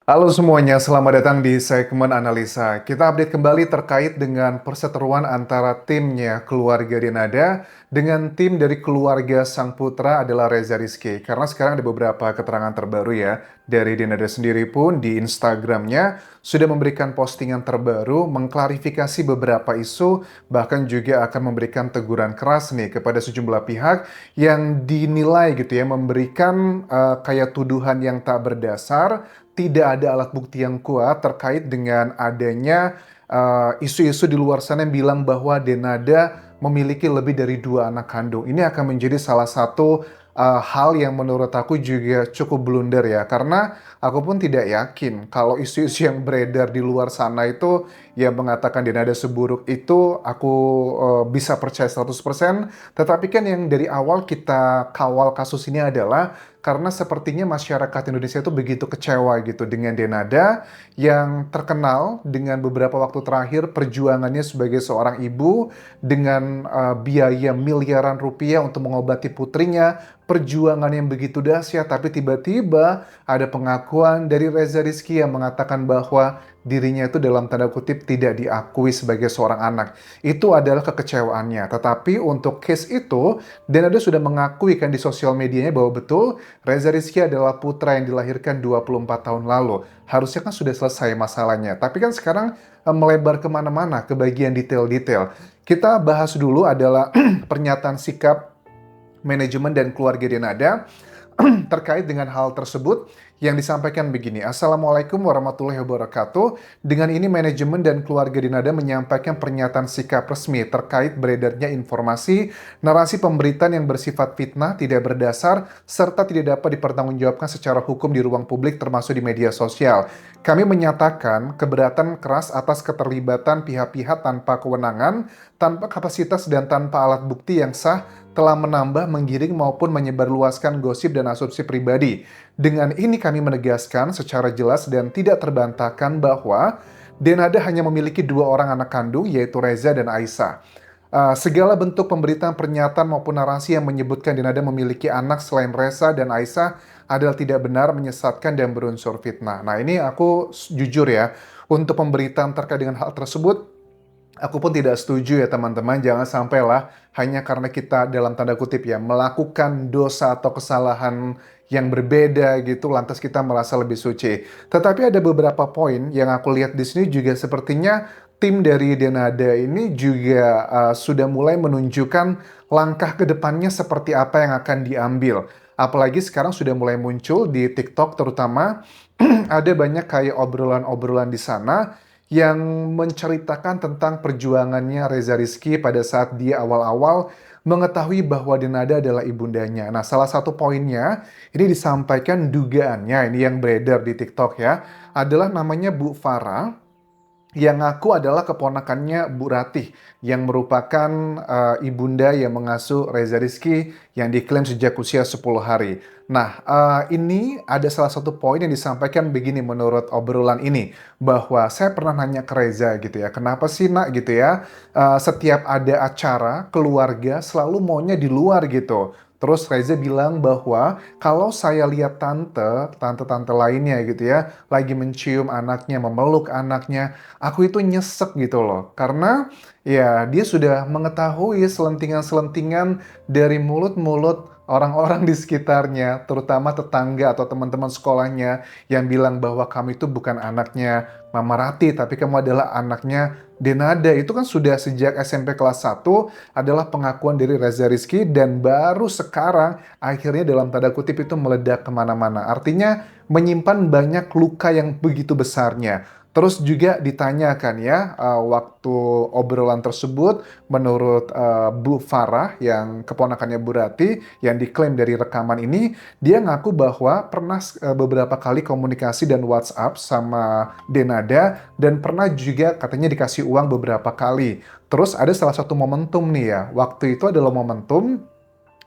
Halo semuanya, selamat datang di segmen analisa. Kita update kembali terkait dengan perseteruan antara timnya keluarga Denada dengan tim dari keluarga sang putra adalah Reza Rizky. Karena sekarang ada beberapa keterangan terbaru ya dari Denada sendiri pun di Instagramnya sudah memberikan postingan terbaru mengklarifikasi beberapa isu, bahkan juga akan memberikan teguran keras nih kepada sejumlah pihak yang dinilai gitu ya memberikan kayak tuduhan yang tak berdasar, tidak ada alat bukti yang kuat terkait dengan adanya isu-isu di luar sana yang bilang bahwa Denada memiliki lebih dari dua anak kandung. Ini akan menjadi salah satu hal yang menurut aku juga cukup blunder ya, karena aku pun tidak yakin kalau isu-isu yang beredar di luar sana itu yang mengatakan Denada seburuk itu aku bisa percaya 100%. Tetapi kan yang dari awal kita kawal kasus ini adalah karena sepertinya masyarakat Indonesia itu begitu kecewa gitu dengan Denada yang terkenal dengan beberapa waktu terakhir perjuangannya sebagai seorang ibu dengan biaya miliaran rupiah untuk mengobati putrinya, perjuangan yang begitu dahsyat, tapi tiba-tiba ada pengakuan dari Reza Rizky yang mengatakan bahwa dirinya itu dalam tanda kutip tidak diakui sebagai seorang anak. Itu adalah kekecewaannya. Tetapi untuk case itu, Denada sudah mengakui kan di sosial medianya bahwa betul Reza Rizky adalah putra yang dilahirkan 24 tahun lalu. Harusnya kan sudah selesai masalahnya. Tapi kan sekarang melebar kemana-mana ke bagian detail-detail. Kita bahas dulu adalah pernyataan sikap manajemen dan keluarga Denada terkait dengan hal tersebut yang disampaikan begini. Assalamualaikum warahmatullahi wabarakatuh. Dengan ini manajemen dan keluarga Denada menyampaikan pernyataan sikap resmi terkait beredarnya informasi narasi pemberitaan yang bersifat fitnah, tidak berdasar, serta tidak dapat dipertanggungjawabkan secara hukum di ruang publik termasuk di media sosial. Kami menyatakan keberatan keras atas keterlibatan pihak-pihak tanpa kewenangan, tanpa kapasitas dan tanpa alat bukti yang sah telah menambah, menggiring maupun menyebarluaskan gosip dan asumsi pribadi. Dengan ini kami menegaskan secara jelas dan tidak terbantahkan bahwa Denada hanya memiliki dua orang anak kandung, yaitu Reza dan Aisyah. Segala bentuk pemberitaan, pernyataan maupun narasi yang menyebutkan Denada memiliki anak selain Reza dan Aisyah adalah tidak benar, menyesatkan, dan berunsur fitnah. Nah, ini aku jujur ya, untuk pemberitaan terkait dengan hal tersebut, aku pun tidak setuju ya teman-teman. Jangan sampailah hanya karena kita dalam tanda kutip ya melakukan dosa atau kesalahan yang berbeda gitu lantas kita merasa lebih suci. Tetapi ada beberapa poin yang aku lihat di sini juga sepertinya tim dari Denada ini juga sudah mulai menunjukkan langkah ke depannya seperti apa yang akan diambil. Apalagi sekarang sudah mulai muncul di TikTok terutama ada banyak kayak obrolan-obrolan di sana yang menceritakan tentang perjuangannya Reza Rizky pada saat dia awal-awal mengetahui bahwa Denada adalah ibundanya. Nah, salah satu poinnya ini disampaikan dugaannya ini yang beredar di TikTok ya, adalah namanya Bu Farah yang ngaku adalah keponakannya Bu Ratih yang merupakan ibunda yang mengasuh Reza Rizky yang diklaim sejak usia 10 hari. Nah, ini ada salah satu poin yang disampaikan begini menurut obrolan ini, bahwa saya pernah nanya ke Reza gitu ya, kenapa sih nak gitu ya, setiap ada acara keluarga selalu maunya di luar gitu. Terus Reza bilang bahwa kalau saya lihat tante-tante lainnya gitu ya, lagi mencium anaknya, memeluk anaknya, aku itu nyesek gitu loh. Karena ya dia sudah mengetahui selentingan-selentingan dari mulut-mulut orang-orang di sekitarnya, terutama tetangga atau teman-teman sekolahnya yang bilang bahwa kamu itu bukan anaknya Mama Rati, tapi kamu adalah anaknya Denada. Itu kan sudah sejak SMP kelas 1 adalah pengakuan dari Reza Rizky dan baru sekarang akhirnya dalam tanda kutip itu meledak kemana-mana. Artinya menyimpan banyak luka yang begitu besarnya. Terus juga ditanyakan ya, waktu obrolan tersebut, menurut Bu Farah yang keponakannya Bu Rati, yang diklaim dari rekaman ini, dia ngaku bahwa pernah beberapa kali komunikasi dan WhatsApp sama Denada, dan pernah juga katanya dikasih uang beberapa kali. Terus ada salah satu momentum nih ya, waktu itu adalah momentum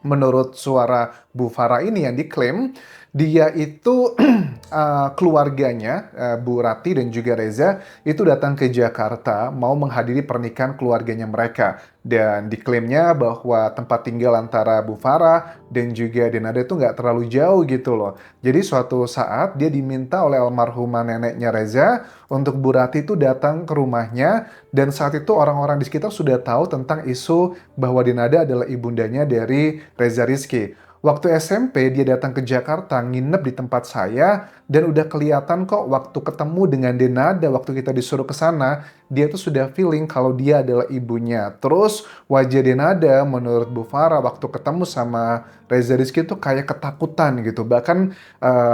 menurut suara Bu Farah ini yang diklaim dia itu keluarganya, Bu Rati dan juga Reza itu datang ke Jakarta mau menghadiri pernikahan keluarganya mereka. Dan diklaimnya bahwa tempat tinggal antara Bu Farah dan juga Denada itu nggak terlalu jauh gitu loh. Jadi suatu saat dia diminta oleh almarhumah neneknya Reza untuk Bu Rati itu datang ke rumahnya, dan saat itu orang-orang di sekitar sudah tahu tentang isu bahwa Denada adalah ibundanya dari Reza Rizky. Waktu SMP dia datang ke Jakarta, nginep di tempat saya, dan udah kelihatan kok waktu ketemu dengan Denada, waktu kita disuruh ke sana, dia tuh sudah feeling kalau dia adalah ibunya. Terus wajah Denada menurut Bu Farah waktu ketemu sama Reza Rizky tuh kayak ketakutan gitu. Bahkan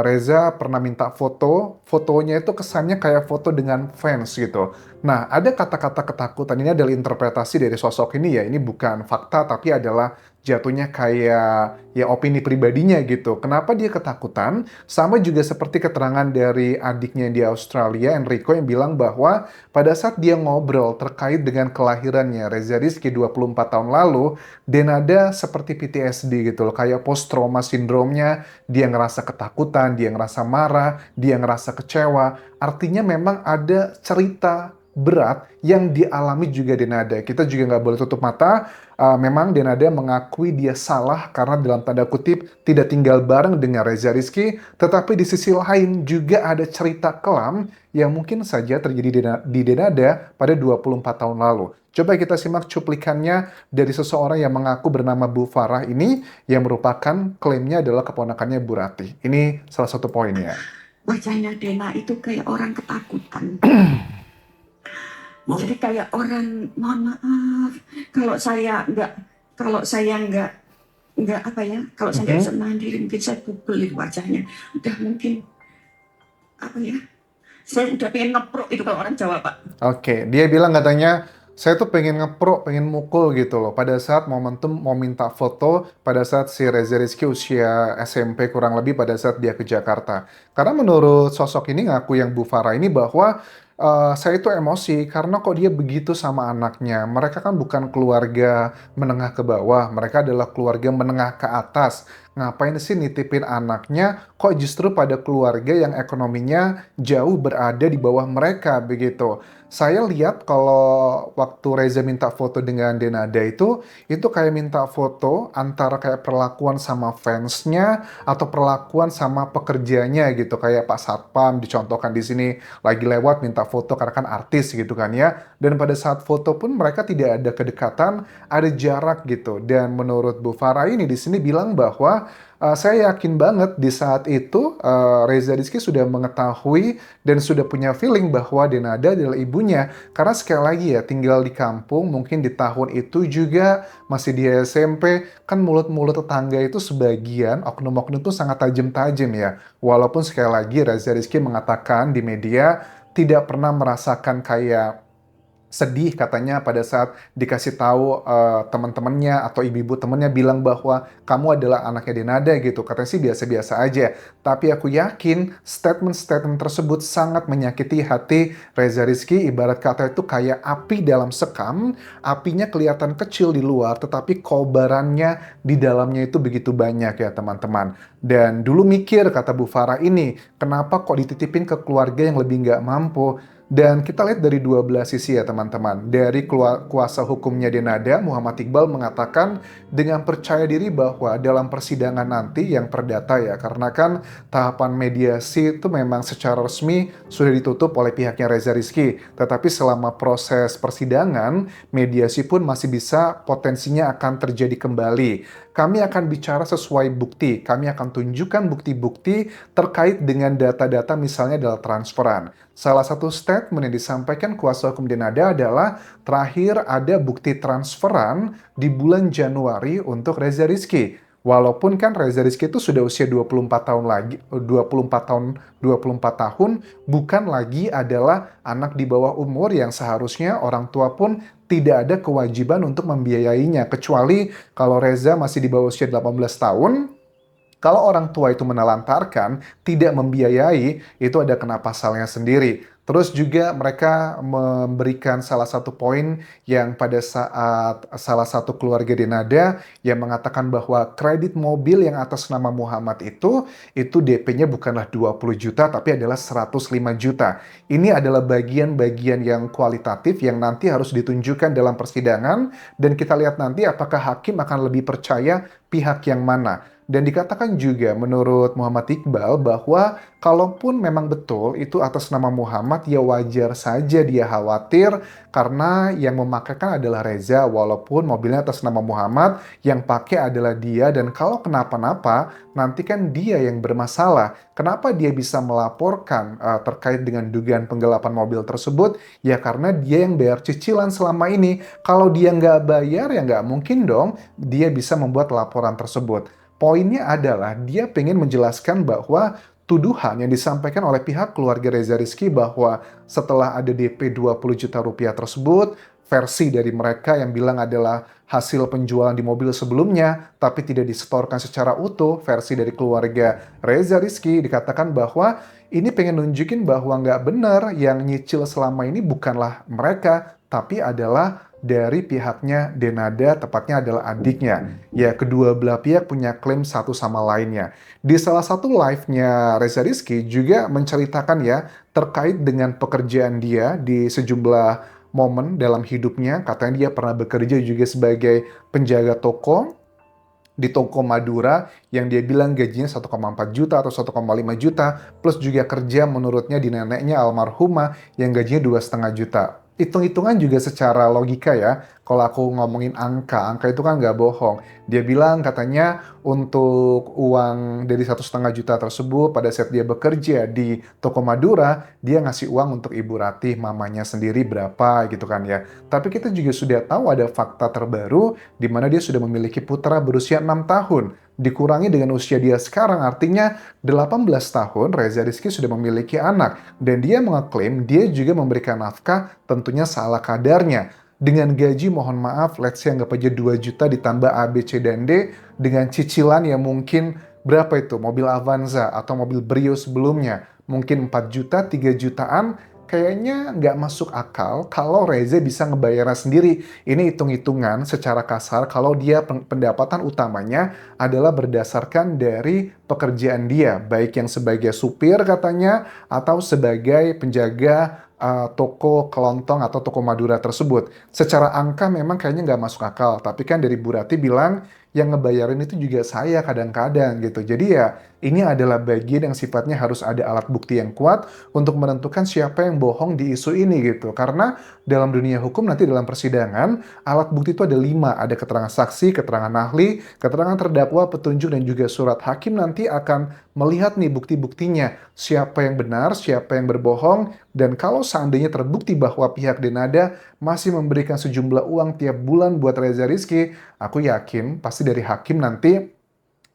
Reza pernah minta foto, fotonya itu kesannya kayak foto dengan fans gitu. Nah, ada kata-kata ketakutan, ini adalah interpretasi dari sosok ini ya, ini bukan fakta tapi adalah jatuhnya kayak ya opini pribadinya gitu. Kenapa dia ketakutan? Sama juga seperti keterangan dari adiknya di Australia, Enrico, yang bilang bahwa pada saat dia ngobrol terkait dengan kelahirannya Reza Rizky 24 tahun lalu, Denada seperti PTSD gitu loh, kayak post trauma sindromnya, dia ngerasa ketakutan, dia ngerasa marah, dia ngerasa kecewa. Artinya memang ada cerita berat yang dialami juga Denada. Kita juga nggak boleh tutup mata. Memang Denada mengakui dia salah karena dalam tanda kutip tidak tinggal bareng dengan Reza Rizky, tetapi di sisi lain juga ada cerita kelam yang mungkin saja terjadi di Denada pada 24 tahun lalu. Coba kita simak cuplikannya dari seseorang yang mengaku bernama Bu Farah ini, yang merupakan klaimnya adalah keponakannya Bu Rati. Ini salah satu poinnya. Wajahnya Dena itu kayak orang ketakutan. Jadi kayak orang, mohon maaf, kalau saya nggak apa ya, kalau saya nggak bisa mandiri, mungkin saya pukulin wajahnya. Udah mungkin apa ya, saya udah pengen ngeprok itu kalau orang Jawa, Pak. Oke, dia bilang katanya, saya tuh pengen ngeprok, pengen mukul gitu loh. Pada saat momentum mau minta foto, pada saat si Reza Rizky usia SMP kurang lebih pada saat dia ke Jakarta. Karena menurut sosok ini ngaku yang Bu Farah ini bahwa saya itu emosi karena kok dia begitu sama anaknya. Mereka kan bukan keluarga menengah ke bawah, mereka adalah keluarga menengah ke atas. Ngapain sih nitipin anaknya kok justru pada keluarga yang ekonominya jauh berada di bawah mereka begitu. Saya lihat kalau waktu Reza minta foto dengan Denada itu kayak minta foto antara kayak perlakuan sama fansnya atau perlakuan sama pekerjanya gitu. Kayak Pak Satpam dicontohkan di sini lagi lewat minta foto karena kan artis gitu kan ya. Dan pada saat foto pun mereka tidak ada kedekatan, ada jarak gitu. Dan menurut Bu Farah ini di sini bilang bahwa saya yakin banget di saat itu Reza Rizky sudah mengetahui dan sudah punya feeling bahwa Denada adalah ibunya. Karena sekali lagi ya, tinggal di kampung, mungkin di tahun itu juga masih di SMP, kan mulut-mulut tetangga itu sebagian, oknum-oknum itu sangat tajam-tajam ya. Walaupun sekali lagi Reza Rizky mengatakan di media tidak pernah merasakan kayak sedih katanya pada saat dikasih tahu teman-temannya atau ibu-ibu temannya bilang bahwa kamu adalah anaknya Denada gitu. Katanya sih biasa-biasa aja. Tapi aku yakin statement-statement tersebut sangat menyakiti hati Reza Rizky. Ibarat kata itu kayak api dalam sekam. Apinya kelihatan kecil di luar, tetapi kobarannya di dalamnya itu begitu banyak ya teman-teman. Dan dulu mikir, kata Bu Farah ini, kenapa kok dititipin ke keluarga yang lebih nggak mampu? Dan kita lihat dari dua belah sisi ya teman-teman. Dari kuasa hukumnya Denada, Muhammad Iqbal mengatakan dengan percaya diri bahwa dalam persidangan nanti yang perdata ya, karena kan tahapan mediasi itu memang secara resmi sudah ditutup oleh pihaknya Reza Rizky. Tetapi selama proses persidangan, mediasi pun masih bisa potensinya akan terjadi kembali. Kami akan bicara sesuai bukti, kami akan tunjukkan bukti-bukti terkait dengan data-data misalnya adalah transferan. Salah satu statement yang disampaikan kuasa hukum Denada adalah terakhir ada bukti transferan di bulan Januari untuk Reza Rizky. Walaupun kan Reza Rizky itu sudah usia 24 tahun lagi, 24 tahun, bukan lagi adalah anak di bawah umur yang seharusnya orang tua pun tidak ada kewajiban untuk membiayainya. Kecuali kalau Reza masih di bawah usia 18 tahun, kalau orang tua itu menelantarkan, tidak membiayai, itu ada kena pasalnya sendiri. Terus juga mereka memberikan salah satu poin yang pada saat salah satu keluarga Denada yang mengatakan bahwa kredit mobil yang atas nama Muhammad itu DP-nya bukanlah 20 juta tapi adalah 105 juta. Ini adalah bagian-bagian yang kualitatif yang nanti harus ditunjukkan dalam persidangan dan kita lihat nanti apakah hakim akan lebih percaya pihak yang mana. Dan dikatakan juga menurut Muhammad Iqbal bahwa kalaupun memang betul itu atas nama Muhammad, ya wajar saja dia khawatir karena yang memakaikan adalah Reza walaupun mobilnya atas nama Muhammad, yang pakai adalah dia dan kalau kenapa-napa nanti kan dia yang bermasalah. Kenapa dia bisa melaporkan terkait dengan dugaan penggelapan mobil tersebut? Ya karena dia yang bayar cicilan selama ini. Kalau dia nggak bayar ya nggak mungkin dong dia bisa membuat laporan tersebut. Poinnya adalah dia pengen menjelaskan bahwa tuduhan yang disampaikan oleh pihak keluarga Reza Rizky bahwa setelah ada DP 20 juta rupiah tersebut, versi dari mereka yang bilang adalah hasil penjualan di mobil sebelumnya, tapi tidak disetorkan secara utuh, versi dari keluarga Reza Rizky dikatakan bahwa ini pengen nunjukin bahwa nggak benar yang nyicil selama ini bukanlah mereka, tapi adalah dari pihaknya Denada, tepatnya adalah adiknya. Ya, kedua belah pihak punya klaim satu sama lainnya. Di salah satu live-nya Reza Rizky juga menceritakan ya, terkait dengan pekerjaan dia di sejumlah momen dalam hidupnya. Katanya dia pernah bekerja juga sebagai penjaga toko, di toko Madura yang dia bilang gajinya 1,4 juta atau 1,5 juta, plus juga kerja menurutnya di neneknya almarhumah yang gajinya 2,5 juta. Hitung-hitungan juga secara logika ya, kalau aku ngomongin angka itu kan nggak bohong. Dia bilang katanya untuk uang dari 1,5 juta tersebut pada saat dia bekerja di toko Madura, dia ngasih uang untuk Ibu Ratih, mamanya sendiri berapa gitu kan ya. Tapi kita juga sudah tahu ada fakta terbaru di mana dia sudah memiliki putra berusia 6 tahun. Dikurangi dengan usia dia sekarang, artinya 18 tahun Reza Rizky sudah memiliki anak. Dan dia mengeklaim dia juga memberikan nafkah tentunya salah kadarnya. Dengan gaji mohon maaf, let's say anggap aja 2 juta ditambah A, B, C, dan D. Dengan cicilan yang mungkin berapa itu? Mobil Avanza atau mobil Brio sebelumnya. Mungkin 4 juta, 3 jutaan. Kayaknya nggak masuk akal kalau Reza bisa ngebayarnya sendiri. Ini hitung-hitungan secara kasar kalau dia pendapatan utamanya adalah berdasarkan dari pekerjaan dia, baik yang sebagai supir katanya atau sebagai penjaga toko kelontong atau toko Madura tersebut. Secara angka memang kayaknya nggak masuk akal, tapi kan dari Bu Rati bilang yang ngebayarin itu juga saya kadang-kadang gitu. Jadi ya ini adalah bagian yang sifatnya harus ada alat bukti yang kuat untuk menentukan siapa yang bohong di isu ini gitu. Karena dalam dunia hukum nanti dalam persidangan alat bukti itu ada 5, ada keterangan saksi, keterangan ahli, keterangan terdakwa, petunjuk dan juga surat. Hakim nanti akan melihat nih bukti-buktinya, siapa yang benar, siapa yang berbohong, dan kalau seandainya terbukti bahwa pihak Denada masih memberikan sejumlah uang tiap bulan buat Reza Rizky, aku yakin pasti dari hakim nanti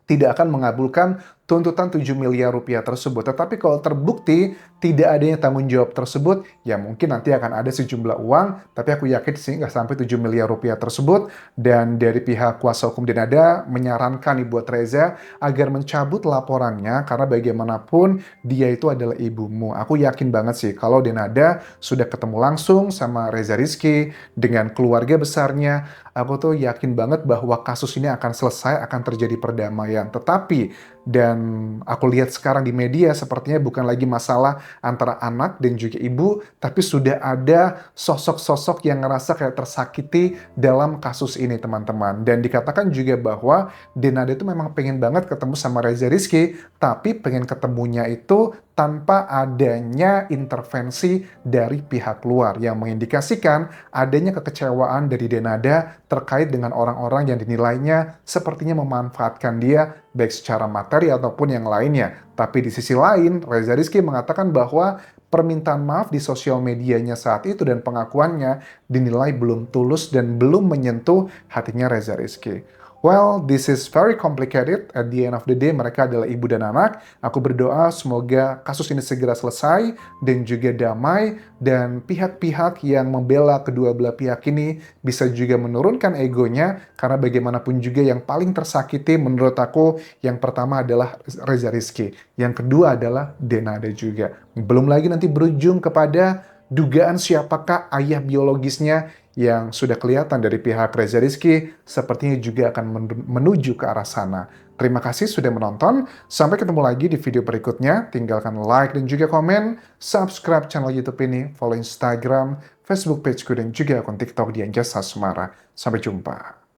tidak akan mengabulkan tuntutan 7 miliar rupiah tersebut. Tetapi kalau terbukti tidak adanya tanggung jawab tersebut, ya mungkin nanti akan ada sejumlah uang, tapi aku yakin sih nggak sampai 7 miliar rupiah tersebut. Dan dari pihak kuasa hukum Denada menyarankan nih buat Reza agar mencabut laporannya, karena bagaimanapun dia itu adalah ibumu. Aku yakin banget sih kalau Denada sudah ketemu langsung sama Reza Rizky dengan keluarga besarnya, aku tuh yakin banget bahwa kasus ini akan selesai, akan terjadi perdamaian. Tetapi dan aku lihat sekarang di media sepertinya bukan lagi masalah antara anak dan juga ibu, tapi sudah ada sosok-sosok yang ngerasa kayak tersakiti dalam kasus ini teman-teman. Dan dikatakan juga bahwa Denada itu memang pengen banget ketemu sama Reza Rizky, tapi pengen ketemunya itu tanpa adanya intervensi dari pihak luar yang mengindikasikan adanya kekecewaan dari Denada terkait dengan orang-orang yang dinilainya sepertinya memanfaatkan dia baik secara materi ataupun yang lainnya. Tapi di sisi lain, Reza Rizky mengatakan bahwa permintaan maaf di sosial medianya saat itu dan pengakuannya dinilai belum tulus dan belum menyentuh hatinya Reza Rizky. Well, this is very complicated. At the end of the day, mereka adalah ibu dan anak. Aku berdoa semoga kasus ini segera selesai dan juga damai, dan pihak-pihak yang membela kedua belah pihak ini bisa juga menurunkan egonya, karena bagaimanapun juga yang paling tersakiti menurut aku yang pertama adalah Reza Rizky, yang kedua adalah Denada juga. Belum lagi nanti berujung kepada dugaan siapakah ayah biologisnya yang sudah kelihatan dari pihak Reza Rizky, sepertinya juga akan menuju ke arah sana. Terima kasih sudah menonton, sampai ketemu lagi di video berikutnya. Tinggalkan like dan juga komen, subscribe channel YouTube ini, follow Instagram, Facebook pageku, dan juga akun TikTok di Anjasa Semara. Sampai jumpa.